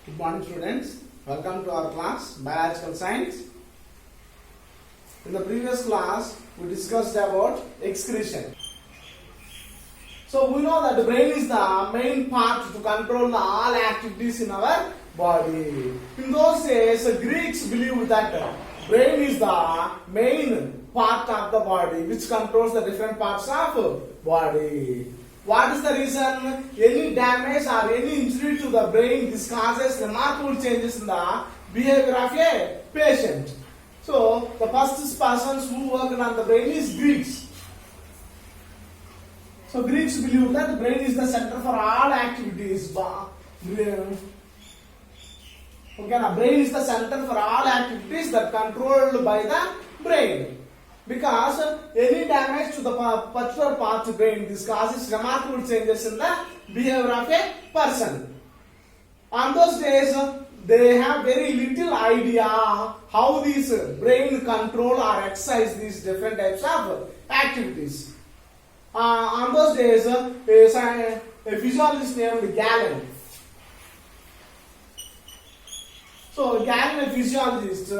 Good morning, students. Welcome to our class, Biological Science. In the previous class, we discussed about excretion. So we know that the brain is the main part to control all activities in our body. In those days, Greeks believed that brain is the main part of the body which controls the different parts of body. What is the reason? Any damage or any injury to the brain, this causes remarkable changes in the behavior of a patient. So the first persons who worked on the brain is Greeks. So Greeks believe that the brain is the center for all activities. Okay, now brain is the center for all activities that controlled by the brain. Because any damage to the particular part of the brain, this causes remarkable changes in the behavior of a person. On those days, they have very little idea how these brain control or exercise these different types of activities. On those days, a physiologist named Galen. So Galen, a physiologist,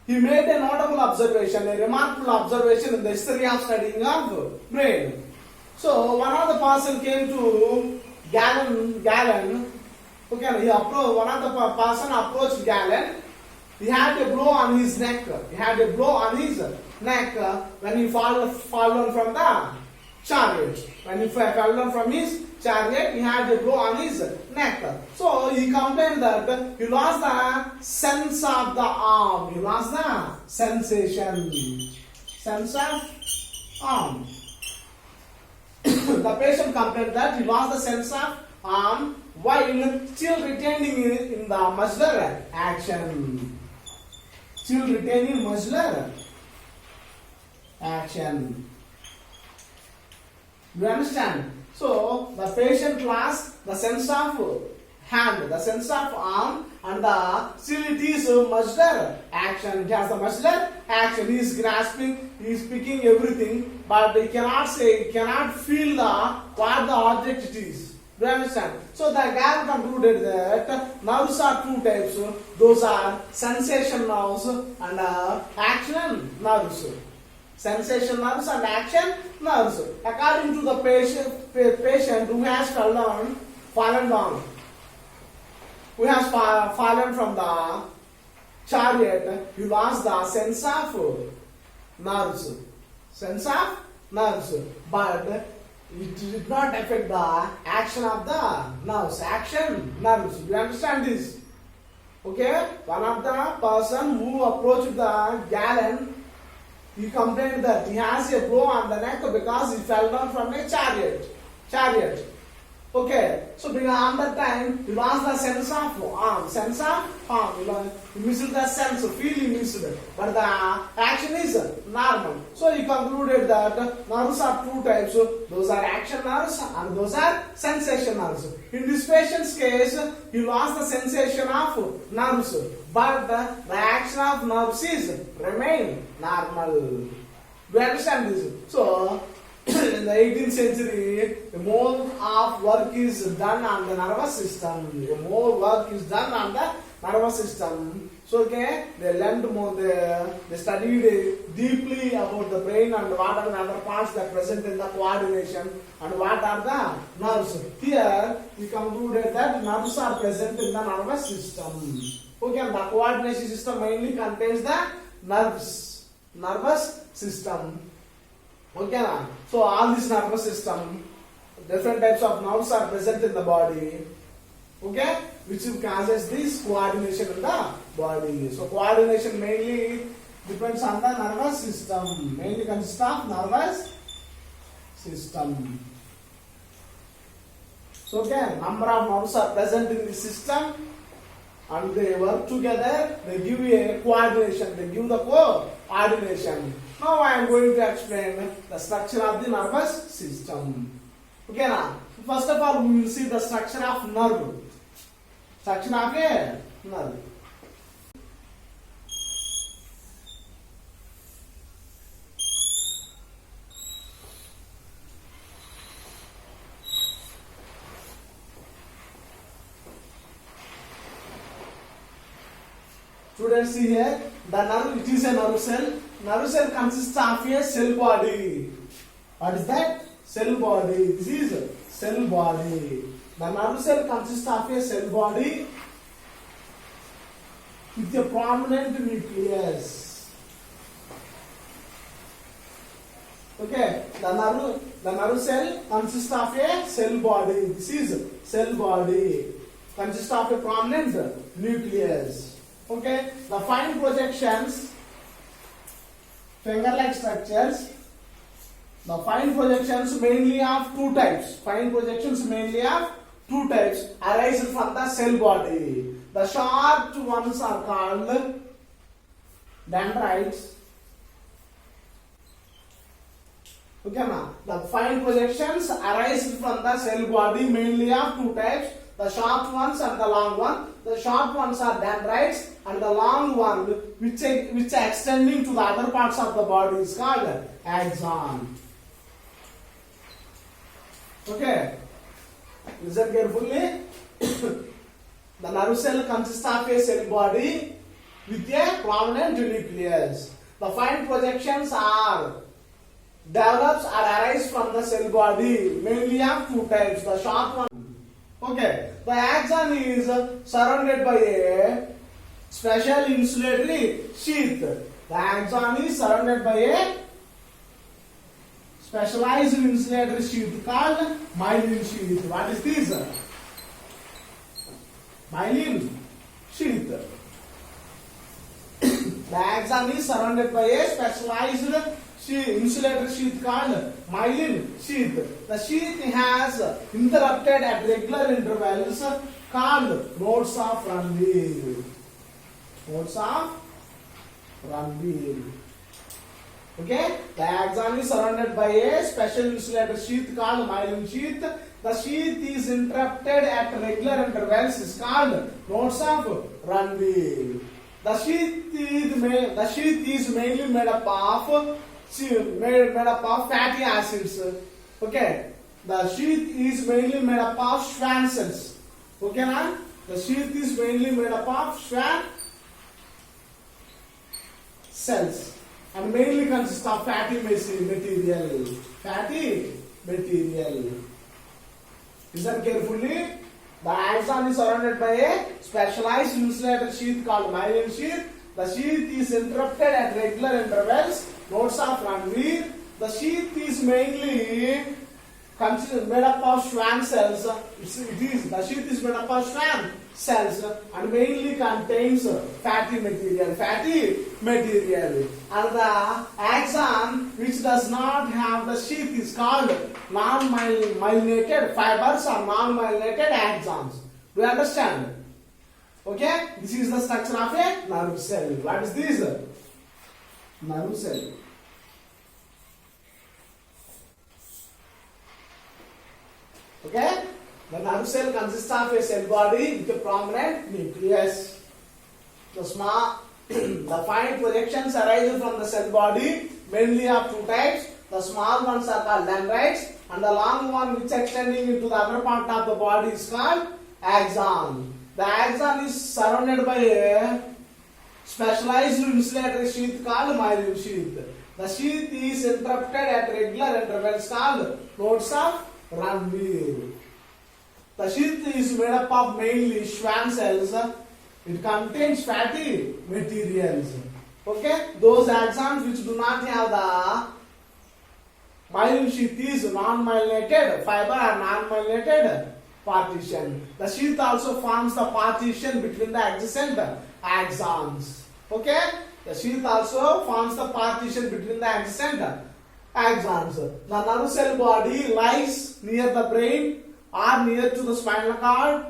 he made a notable observation, a remarkable observation in the history of studying of brain. So one of the person came to Galen. Okay, one of the person approached Galen. He had a blow on his neck. When he fell down from the chariot. When he fell down from his chariot, he had a blow on his neck. So he complained that he lost the sense of the arm. He lost the sense of arm. The patient complained that he lost the sense of arm while still retaining in the muscular action. Still retaining muscular action. You understand? So the patient lost the sense of hand, the sense of arm, and the still it is muscular action. It has the muscular action. He is grasping, he is picking everything, but he cannot feel what the object it is. Do you understand? So the Galen concluded that nerves are two types. Those are sensation nerves and action nerves. Sensation nerves and action nerves. According to the patient who has fallen down, who has fallen from the chariot, he lost the sense of nerves. Sense of nerves. But it did not affect the action of the nerves. Action nerves. You understand this? Okay? One of the person who approached the Galen, he complained that he has a blow on the neck because he fell down from a chariot. Okay, so on that time, he lost the sense of arm. He missed the sense, feeling missed. But the action is normal. So he concluded that nerves are two types. Those are action nerves and those are sensation nerves. In this patient's case, he lost the sensation of nerves. But the action of nerves is remain normal. We understand this? So, in the 18th century, more of work is done on the nervous system. More work is done on the nervous system. So, okay, they learned more. They studied deeply about the brain and what are the other parts that present in the coordination and what are the nerves. Here, we concluded that nerves are present in the nervous system. Okay, and the coordination system mainly contains the nervous system. Okay, so all this nervous system, different types of nerves are present in the body. Okay, which causes this coordination in the body. So coordination mainly depends on the nervous system. Mainly consists of nervous system. So okay, number of nerves are present in the system and they work together. They give a coordination. They give the coordination. Now I am going to explain the structure of the nervous system. Okay, now first of all we will see the structure of nerve. Structure of a nerve. Students, see here, the nerve, it is a nerve cell. Nerve cell consists of a cell body. What is that? Cell body. This is cell body. The nerve cell consists of a cell body with a prominent nucleus. Okay, the nerve cell consists of a cell body. This is cell body. Consists of a prominent nucleus. Okay, the fine projections, finger-like structures. The fine projections mainly of two types. Fine projections mainly of two types arise from the cell body. The short ones are called dendrites. Okay, now the fine projections arise from the cell body mainly of two types. The short ones and the long one. The short ones are dendrites, and the long one, which are extending to the other parts of the body, is called axon. Okay, listen carefully. The nerve cell consists of a cell body with a prominent nucleus. The fine projections are develops or arise from the cell body mainly of two types. The short one. Okay, the axon is surrounded by a special insulatory sheath. The axon is surrounded by a specialized insulatory sheath called myelin sheath. What is this? Myelin sheath. The axon is surrounded by a specialized insulator sheath called myelin sheath. The sheath has interrupted at regular intervals called nodes of Ranvier. Nodes of Ranvier. Okay, the axon is surrounded by a special insulator sheath called myelin sheath. The sheath is interrupted at regular intervals is called nodes of Ranvier. The sheath is mainly made up of fatty acids. Okay, the sheath is mainly made up of Schwann cells. Okay, now the sheath is mainly made up of Schwann cells and mainly consists of fatty material. Fatty material. Listen carefully. The axon is surrounded by a specialized insulator sheath called myelin sheath. The sheath is interrupted at regular intervals. Nodes of Ranvier. The sheath is mainly made up of Schwann cells. The sheath is made up of Schwann cells and mainly contains fatty material. Fatty material. And the axon which does not have the sheath is called non-myelinated fibers or non-myelinated axons. Do you understand? Okay, this is the structure of a nerve cell. What is this? Nerve cell. Okay, the nerve cell consists of a cell body with a prominent nucleus. The fine projections arise from the cell body mainly of two types. The small ones are called dendrites, and the long one which extending into the other part of the body is called axon. The axon is surrounded by a specialized insulator sheath called myelin sheath. The sheath is interrupted at regular intervals called nodes of Ranvier. The sheath is made up of mainly Schwann cells. It contains fatty materials. Okay, those axons which do not have the myelin sheath is non-myelinated fiber or non-myelinated partition. The sheath also forms the partition between the adjacent axons. Okay, the sheath also forms the partition between the adjacent axons. The nerve cell body lies near the brain or near to the spinal cord.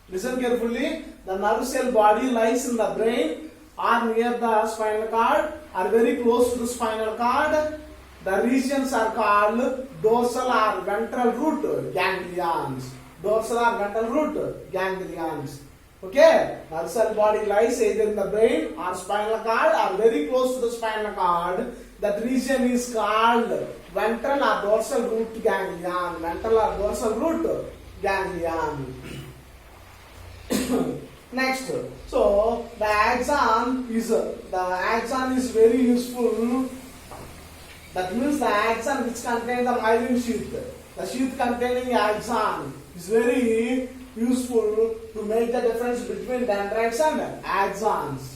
Listen carefully. The nerve cell body lies in the brain or near the spinal cord or very close to the spinal cord. The regions are called dorsal or ventral root ganglions. Dorsal or ventral root ganglions. Okay, nerve cell body lies either in the brain or spinal cord or very close to the spinal cord. That region is called ventral or dorsal root ganglion. Ventral or dorsal root ganglion. Next, so the axon is very useful. That means the axon which contains the myelin sheath, the sheath containing axon is very useful to make the difference between dendrites and axons.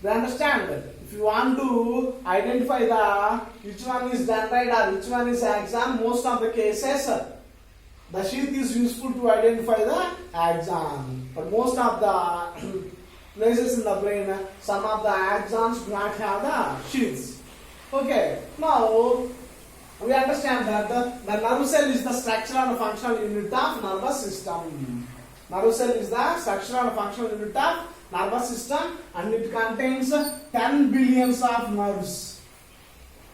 You understand? If you want to identify which one is dendrite or which one is axon, most of the cases the sheath is useful to identify the axon. But most of the places in the brain, some of the axons do not have the sheaths. Okay, now we understand that the nerve cell is the structural and functional unit of nervous system. Nerve cell is the structural and functional unit of nervous system, and it contains 10 billions of nerves.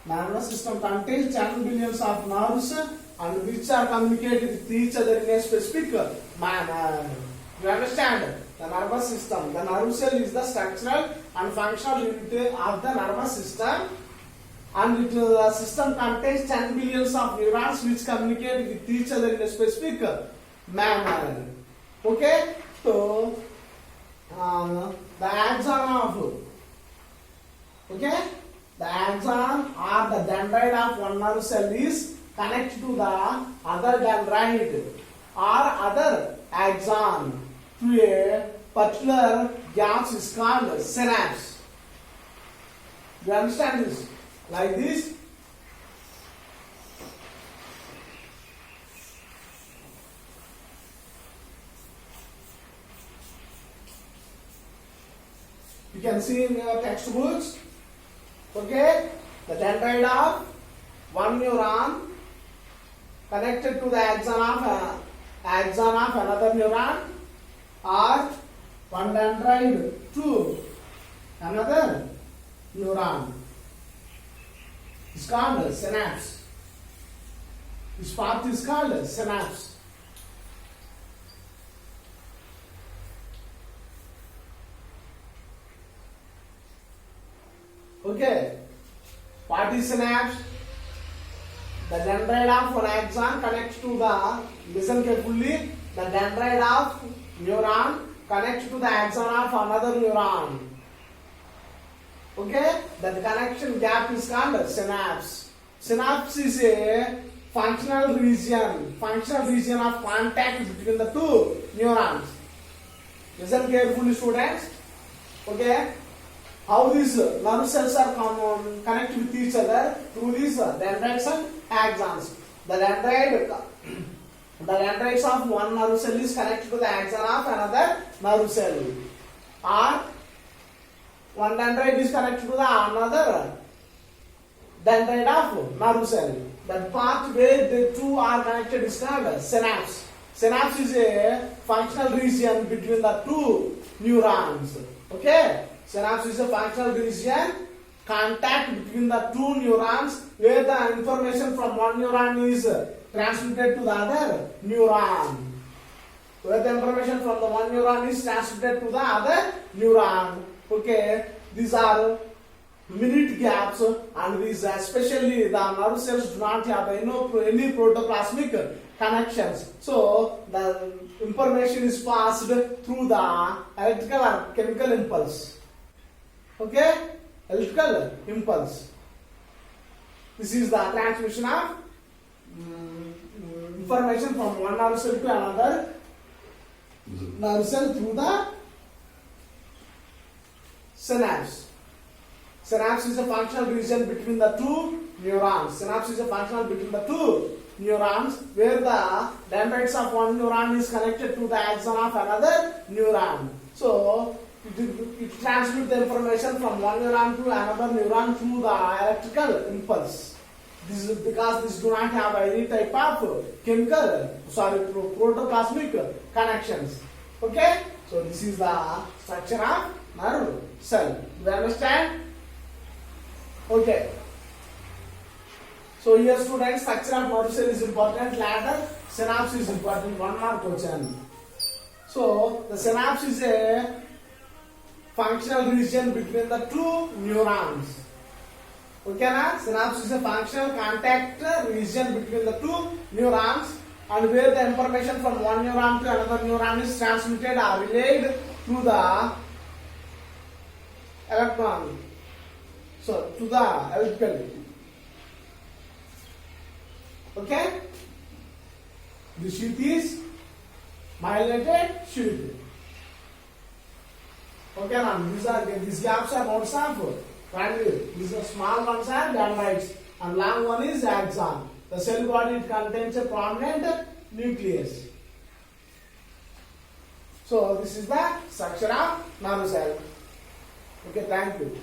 Nervous system contains 10 billions of nerves, and which are communicated with each other in a specific manner. You understand? The nervous system, the nerve cell is the structural and functional unit of the nervous system, and the system contains 10 billions of neurons which communicate with each other in a specific manner. Okay, so the axon the axon or the dendrite of one nerve cell is connected to the other dendrite or other axon through a particular gap is called synapse. Do you understand this? Like this. You can see in your textbooks. Okay, the dendrite of one neuron connected to the axon of another neuron, or one dendrite to another neuron. It's called synapse. This part is called synapse. Okay, what is synapse? The dendrite of one axon connects to the, listen carefully, the dendrite of neuron connects to the axon of another neuron. Okay, that connection gap is called synapse. Synapse is a functional region of contact between the two neurons. Listen carefully, students. Okay, how these nerve cells are connected with each other through these dendrites and axons. The dendrites of one nerve cell is connected to the axon of another nerve cell, or one dendrite is connected to the another dendrite of nerve cell. That part where the two are connected is called synapse. Synapse is a functional region between the two neurons. Okay, synapse is a functional region, contact between the two neurons, where the information from one neuron is transmitted to the other neuron. Where the information from the one neuron is transmitted to the other neuron. Okay, these are minute gaps, and these especially the nerve cells do not have any protoplasmic connections. So the information is passed through the electrical or chemical impulse. Okay, electrical impulse. This is the transmission of information from one nerve cell to another nerve cell through the synapse. Synapse is a functional region between the two neurons. Synapse is a functional between the two neurons, where the dendrites of one neuron is connected to the axon of another neuron. So it transmits the information from one neuron to another neuron through the electrical impulse. This is because this do not have any type of protoplasmic connections. Okay, so this is the structure of nerve cell. Do you understand? Okay. So here, students, structure of nerve cell is important. Later, synapse is important. One more question. So the synapse is a functional region between the two neurons. Okay, na? Synapse is a functional contact region between the two neurons, and where the information from one neuron to another neuron is transmitted or relayed through the electron. So to the electrical. Okay? The sheath is myelinated sheath. Okay, now these gaps are modes of triangle. These are small ones are dendrites and long one is axon. The cell body, it contains a prominent nucleus. So this is the structure of nerve cell. Okay, thank you.